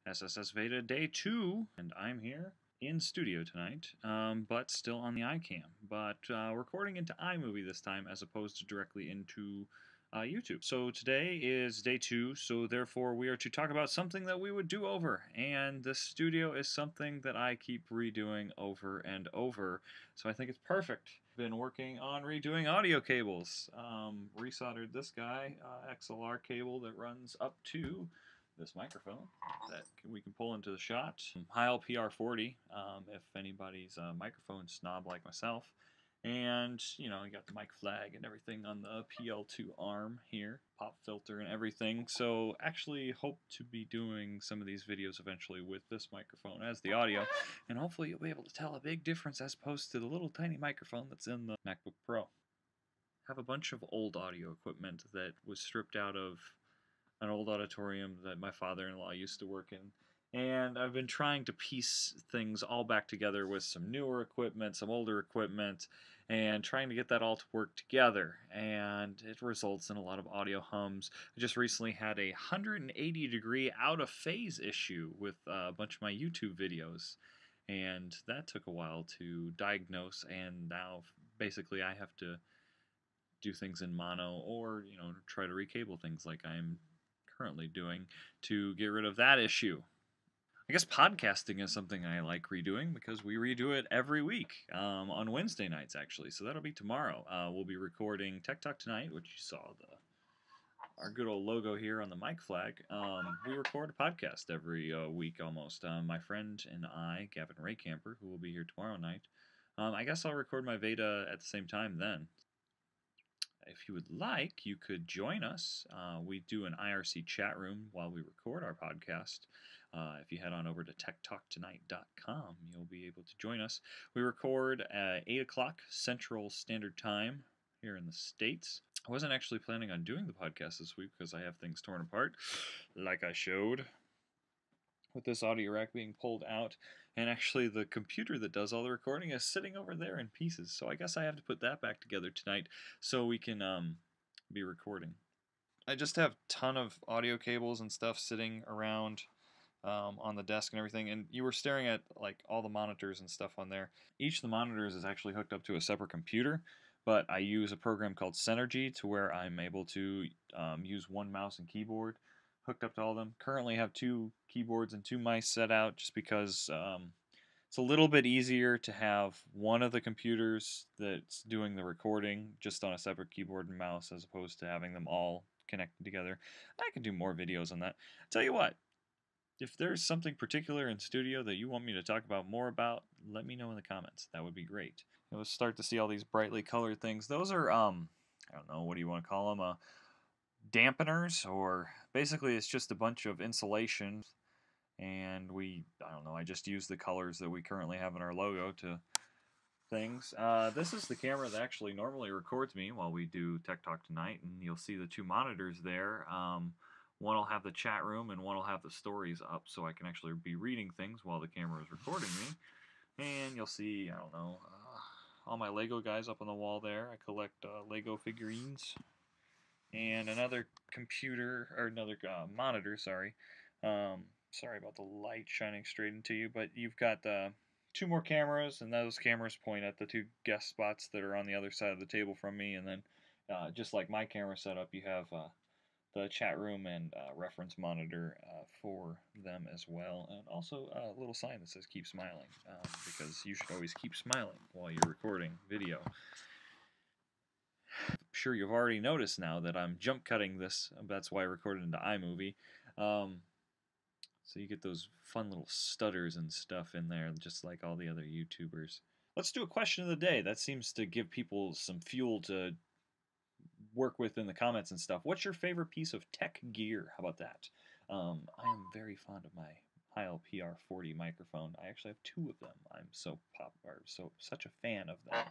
SSS Veda Day 2, and I'm here in studio tonight, but still on the iCam, but recording into iMovie this time as opposed to directly into YouTube. So today is day 2, so therefore we are to talk about something that we would do over, and the studio is something that I keep redoing over and over, so I think it's perfect. Been working on redoing audio cables. Resoldered this guy, XLR cable that runs up to this microphone that we can pull into the shot. Heil PR40, if anybody's a microphone snob like myself. And, you know, you got the mic flag and everything on the PL2 arm here, pop filter and everything. So actually hope to be doing some of these videos eventually with this microphone as the audio. And hopefully you'll be able to tell a big difference as opposed to the little tiny microphone that's in the MacBook Pro. Have a bunch of old audio equipment that was stripped out of an old auditorium that my father-in-law used to work in. And I've been trying to piece things all back together with some newer equipment, some older equipment, and trying to get that all to work together. And it results in a lot of audio hums. I just recently had a 180-degree out-of-phase issue with a bunch of my YouTube videos. And that took a while to diagnose, and now basically I have to do things in mono or, you know, try to recable things like I'm currently doing to get rid of that issue. I guess podcasting is something I like redoing because we redo it every week on Wednesday nights, actually. So that'll be tomorrow. We'll be recording Tech Talk Tonight, which you saw our good old logo here on the mic flag. We record a podcast every week almost. My friend and I, Gavin Raycamper, who will be here tomorrow night. I guess I'll record my Veda at the same time then. If you would like, you could join us. We do an IRC chat room while we record our podcast. If you head on over to techtalktonight.com, you'll be able to join us. We record at 8 o'clock Central Standard Time here in the States. I wasn't actually planning on doing the podcast this week because I have things torn apart, like I showed, with this audio rack being pulled out. And actually the computer that does all the recording is sitting over there in pieces. So I guess I have to put that back together tonight so we can be recording. I just have a ton of audio cables and stuff sitting around on the desk and everything. And you were staring at like all the monitors and stuff on there. Each of the monitors is actually hooked up to a separate computer. But I use a program called Synergy to where I'm able to use one mouse and keyboard hooked up to all of them. Currently have 2 keyboards and 2 mice set out just because it's a little bit easier to have one of the computers that's doing the recording just on a separate keyboard and mouse as opposed to having them all connected together. I can do more videos on that. Tell you what, if there's something particular in studio that you want me to talk about more about, let me know in the comments. That would be great. You'll start to see all these brightly colored things. Those are, I don't know, what do you want to call them? Dampeners, or basically it's just a bunch of insulation, and I don't know, I just use the colors that we currently have in our logo to things. This is the camera that actually normally records me while we do Tech Talk Tonight, and you'll see the 2 monitors there. One will have the chat room and one will have the stories up, so I can actually be reading things while the camera is recording me. And you'll see, I don't know, all my Lego guys up on the wall there. I collect Lego figurines. And another computer, or another monitor, sorry. Sorry about the light shining straight into you, but you've got 2 more cameras, and those cameras point at the 2 guest spots that are on the other side of the table from me, and then just like my camera setup, you have the chat room and reference monitor for them as well, and also a little sign that says keep smiling, because you should always keep smiling while you're recording video. I'm sure you've already noticed now that I'm jump cutting this. That's why I recorded into iMovie. So you get those fun little stutters and stuff in there, just like all the other YouTubers. Let's do a question of the day. That seems to give people some fuel to work with in the comments and stuff. What's your favorite piece of tech gear? How about that? I am very fond of my Heil PR40 microphone. I actually have 2 of them. I'm such a fan of them.